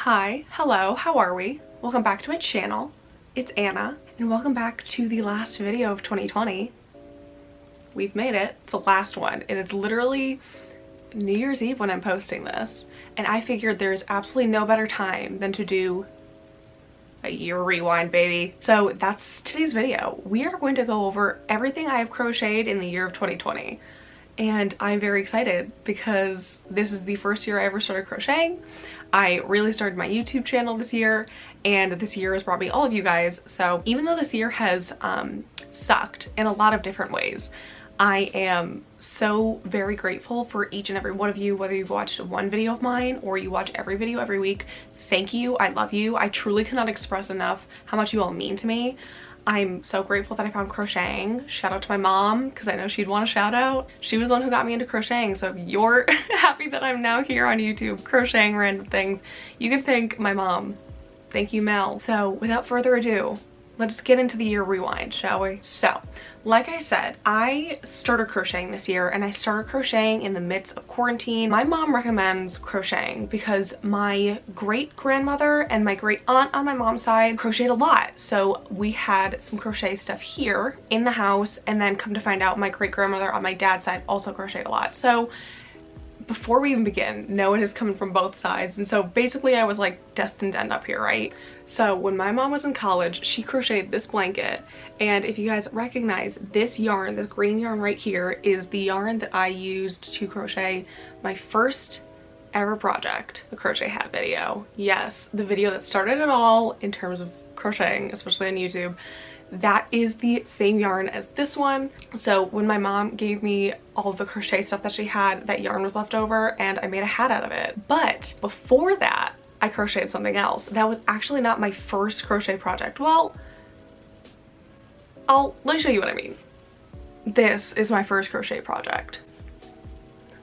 Hi, hello, how are we? Welcome back to my channel. It's Anna, and welcome back to the last video of 2020. We've made it. It's the last one, and it's literally New Year's Eve when I'm posting this, and I figured there's absolutely no better time than to do a year rewind, baby. So that's today's video. We are going to go over everything I have crocheted in the year of 2020. And I'm very excited because this is the first year I ever started crocheting. I really started my YouTube channel this year, and this year has brought me all of you guys. So even though this year has sucked in a lot of different ways, I am so very grateful for each and every one of you, whether you've watched one video of mine or you watch every video every week. Thank you. I love you. I truly cannot express enough how much you all mean to me. I'm so grateful that I found crocheting. Shout out to my mom, because I know she'd want a shout out. She was the one who got me into crocheting, so if you're happy that I'm now here on YouTube crocheting random things, you can thank my mom. Thank you, Mel. So without further ado, let's get into the year rewind, shall we? So, like I said, I started crocheting this year, and I started crocheting in the midst of quarantine. My mom recommends crocheting because my great-grandmother and my great-aunt on my mom's side crocheted a lot. So we had some crochet stuff here in the house, and then come to find out my great-grandmother on my dad's side also crocheted a lot. So before we even begin, no, it is coming from both sides, and so basically I was like destined to end up here, right? So when my mom was in college, she crocheted this blanket, and if you guys recognize this yarn, this green yarn right here, is the yarn that I used to crochet my first ever project, the crochet hat video. Yes, the video that started it all in terms of crocheting, especially on YouTube. That is the same yarn as this one. So when my mom gave me all of the crochet stuff that she had, that yarn was left over and I made a hat out of it. But before that, I crocheted something else. That was actually not my first crochet project. Well, let me show you what I mean. This is my first crochet project.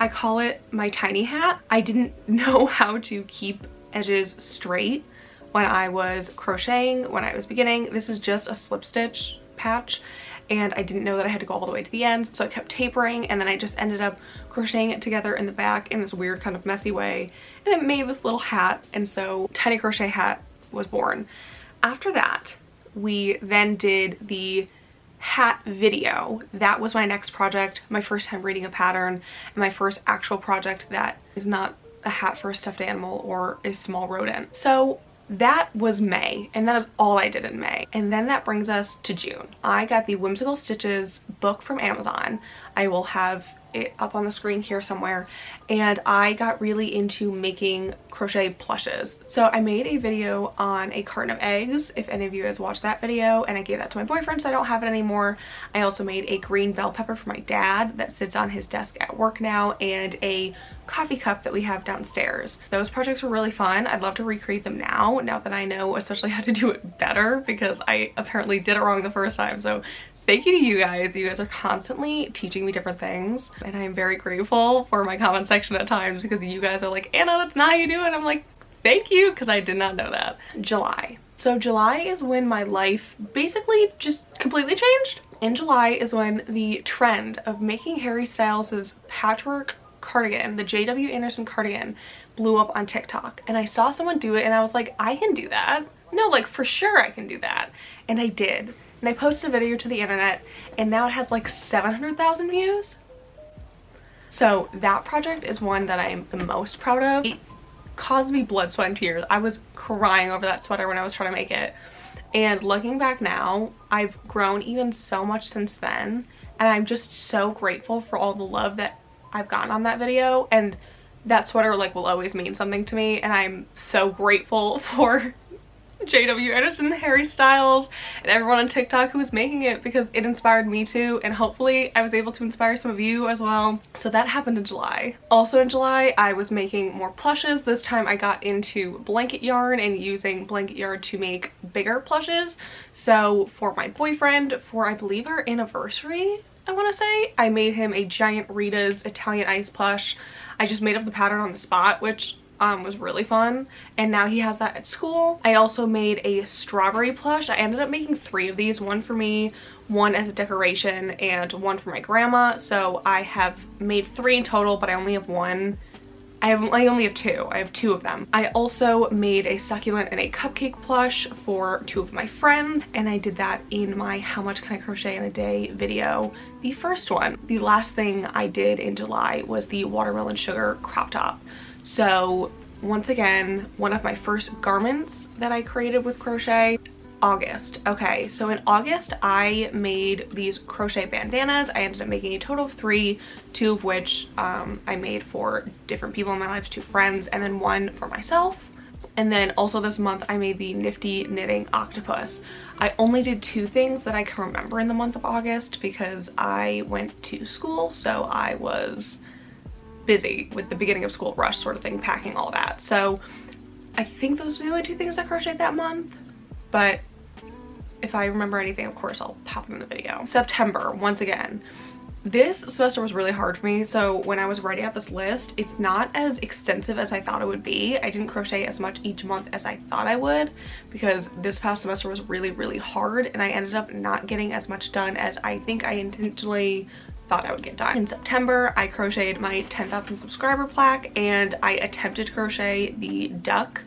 I call it my tiny hat. I didn't know how to keep edges straight when I was crocheting, when I was beginning. This is just a slip stitch patch, and I didn't know that I had to go all the way to the end, so I kept tapering, and then I just ended up crocheting it together in the back in this weird kind of messy way, and it made this little hat, and so Tiny Crochet Hat was born. After that, we then did the hat video. That was my next project, my first time reading a pattern, and my first actual project that is not a hat for a stuffed animal or a small rodent. So that was May, and that is all I did in May. And then that brings us to June. I got the Whimsical Stitches book from Amazon. I will have it up on the screen here somewhere, and I got really into making crochet plushes. So I made a video on a carton of eggs, if any of you guys watched that video, and I gave that to my boyfriend, so I don't have it anymore. I also made a green bell pepper for my dad that sits on his desk at work now, and a coffee cup that we have downstairs. Those projects were really fun. I'd love to recreate them now that I know especially how to do it better, because I apparently did it wrong the first time. So thank you to you guys. You guys are constantly teaching me different things, and I'm very grateful for my comment section at times, because you guys are like, Anna, that's not how you do it. I'm like, thank you, because I did not know that. July. So July is when my life basically just completely changed. In July is when the trend of making Harry Styles' patchwork cardigan, the J.W. Anderson cardigan, blew up on TikTok, and I saw someone do it, and I was like, I can do that. No, like for sure I can do that. And I did. And I posted a video to the internet, and now it has like 700,000 views. So that project is one that I am the most proud of. It caused me blood, sweat, and tears. I was crying over that sweater when I was trying to make it. And looking back now, I've grown even so much since then, and I'm just so grateful for all the love that I've gotten on that video. And that sweater like will always mean something to me, and I'm so grateful for J.W. Anderson, Harry Styles, and everyone on TikTok who was making it, because it inspired me too, and hopefully I was able to inspire some of you as well. So that happened in July. Also in July, I was making more plushes. This time I got into blanket yarn and using blanket yarn to make bigger plushes. So for my boyfriend, for I believe our anniversary, I want to say, I made him a giant Rita's Italian ice plush. I just made up the pattern on the spot, which was really fun, and now he has that at school. I also made a strawberry plush. I ended up making 3 of these, one for me, one as a decoration, and one for my grandma. So I have made 3 in total, but I only have one I only have two. I have two of them. I also made a succulent and a cupcake plush for two of my friends, and I did that in my How Much Can I Crochet in a Day video, the first one. The last thing I did in July was the watermelon sugar crop top. So once again, one of my first garments that I created with crochet. August. Okay, so in August I made these crochet bandanas. I ended up making a total of 3, 2 of which I made for different people in my life, 2 friends, and then 1 for myself. And then also this month I made the nifty knitting octopus. I only did 2 things that I can remember in the month of August because I went to school, so I was busy with the beginning of school rush sort of thing, packing all that. So I think those are the only 2 things I crocheted that month. But if I remember anything, of course, I'll pop them in the video. September, once again. This semester was really hard for me, so when I was writing out this list, it's not as extensive as I thought it would be. I didn't crochet as much each month as I thought I would because this past semester was really, really hard, and I ended up not getting as much done as I think I intentionally thought I would get done. In September, I crocheted my 10,000 subscriber plaque, and I attempted to crochet the duck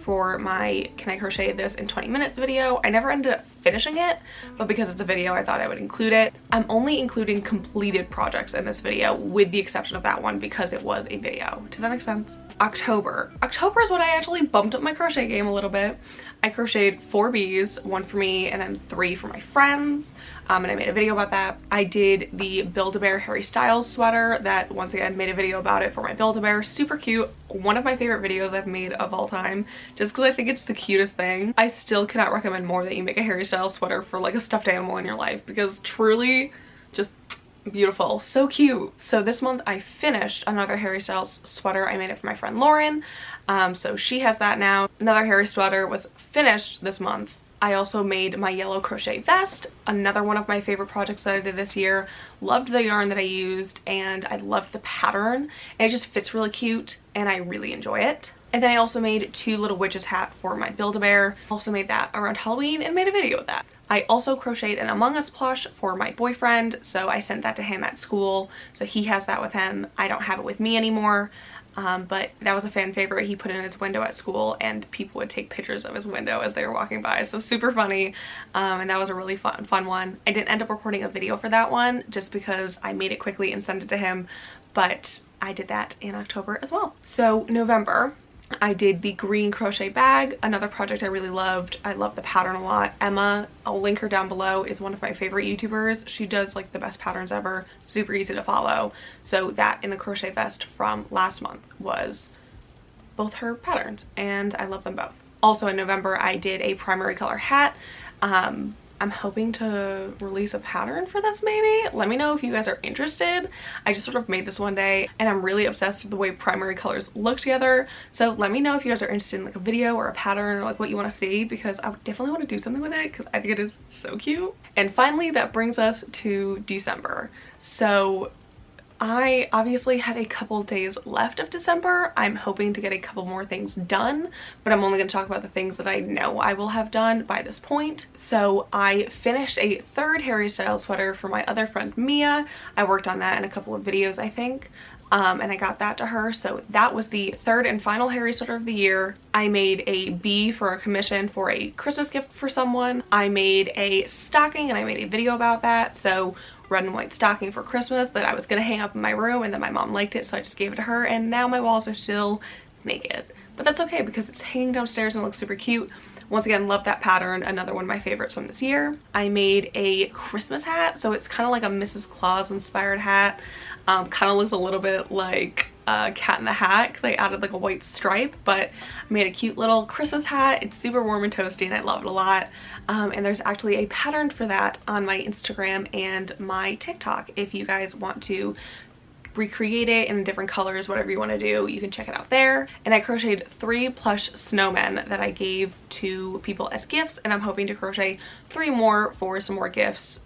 for my Can I Crochet This in 20 Minutes video. I never ended up finishing it, but because it's a video, I thought I would include it. I'm only including completed projects in this video with the exception of that one because it was a video. Does that make sense? October. October is when I actually bumped up my crochet game a little bit. I crocheted 4 bees, 1 for me and then 3 for my friends, and I made a video about that. I did the Build-A-Bear Harry Styles sweater that, once again, made a video about it for my Build-A-Bear. Super cute. One of my favorite videos I've made of all time, just because I think it's the cutest thing. I still cannot recommend more that you make a Harry Styles sweater for like a stuffed animal in your life because truly just beautiful, so cute. So this month I finished another Harry Styles sweater. I made it for my friend Lauren, so she has that now. Another Harry sweater was finished this month. I also made my yellow crochet vest, another one of my favorite projects that I did this year. Loved the yarn that I used and I loved the pattern, and it just fits really cute and I really enjoy it. And then I also made 2 little witches hat for my Build-A-Bear. Also made that around Halloween and made a video of that. I also crocheted an Among Us plush for my boyfriend, so I sent that to him at school, so he has that with him. I don't have it with me anymore, but that was a fan favorite. He put it in his window at school and people would take pictures of his window as they were walking by, so super funny, and that was a really fun one. I didn't end up recording a video for that one just because I made it quickly and sent it to him, but I did that in October as well. So November, I did the green crochet bag, another project I really loved. I love the pattern a lot. Emma, I'll link her down below, is one of my favorite YouTubers. She does like the best patterns ever, super easy to follow. So that and the crochet vest from last month was both her patterns and I love them both. Also in November I did a primary color hat. I'm hoping to release a pattern for this maybe. Let me know if you guys are interested. I just sort of made this one day and I'm really obsessed with the way primary colors look together. So let me know if you guys are interested in like a video or a pattern or like what you want to see, because I definitely want to do something with it because I think it is so cute. And finally that brings us to December. So I obviously have a couple days left of December. I'm hoping to get a couple more things done, but I'm only going to talk about the things that I know I will have done by this point. So I finished a 3rd Harry Styles sweater for my other friend Mia. I worked on that in a couple of videos, I think. And I got that to her, so that was the 3rd and final Harry sweater of the year. I made a bee for a commission for a Christmas gift for someone. I made a stocking and I made a video about that, so red and white stocking for Christmas that I was gonna hang up in my room, and then my mom liked it so I just gave it to her, and now my walls are still naked. But that's okay because it's hanging downstairs and it looks super cute. Once again, love that pattern, another one of my favorites from this year. I made a Christmas hat, so it's kind of like a Mrs. Claus inspired hat. Kind of looks a little bit like Cat in the Hat because I added like a white stripe, but I made a cute little Christmas hat. It's super warm and toasty and I love it a lot. And there's actually a pattern for that on my Instagram and my TikTok. If you guys want to recreate it in different colors, whatever you want to do, you can check it out there. And I crocheted 3 plush snowmen that I gave to people as gifts, and I'm hoping to crochet 3 more for some more gifts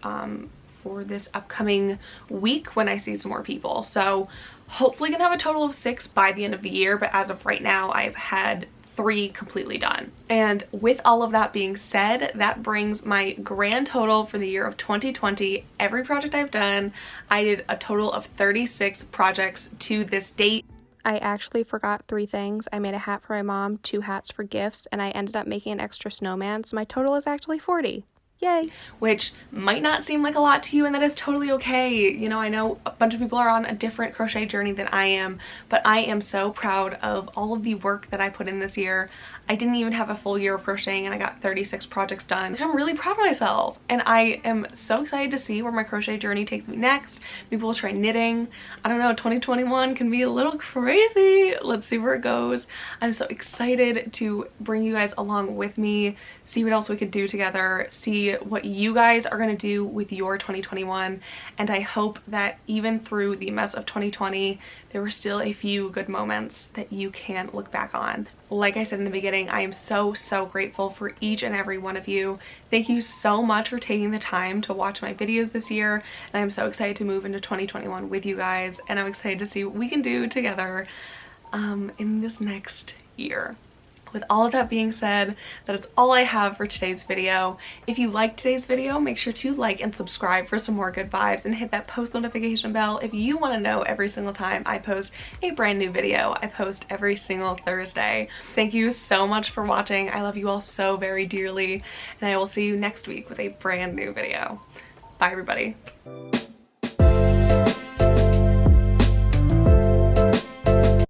for this upcoming week when I see some more people. So hopefully gonna have a total of 6 by the end of the year, but as of right now I've had 3 completely done. And with all of that being said, that brings my grand total for the year of 2020. Every project I've done, I did a total of 36 projects to this date. I actually forgot 3 things. I made a hat for my mom, 2 hats for gifts, and I ended up making an extra snowman, so my total is actually 40. Yay! Which might not seem like a lot to you, and that is totally okay. You know, I know a bunch of people are on a different crochet journey than I am, but I am so proud of all of the work that I put in this year. I didn't even have a full year of crocheting and I got 36 projects done. I'm really proud of myself, and I am so excited to see where my crochet journey takes me next. Maybe we'll try knitting. I don't know, 2021 can be a little crazy. Let's see where it goes. I'm so excited to bring you guys along with me, see what else we could do together, see what you guys are gonna do with your 2021, and I hope that even through the mess of 2020, there were still a few good moments that you can look back on. Like I said in the beginning, I am so grateful for each and every one of you. Thank you so much for taking the time to watch my videos this year, and I'm so excited to move into 2021 with you guys, and I'm excited to see what we can do together in this next year. With all of that being said, that is all I have for today's video. If you liked today's video, make sure to like and subscribe for some more good vibes, and hit that post notification bell if you want to know every single time I post a brand new video. I post every single Thursday. Thank you so much for watching. I love you all so very dearly, and I will see you next week with a brand new video. Bye everybody.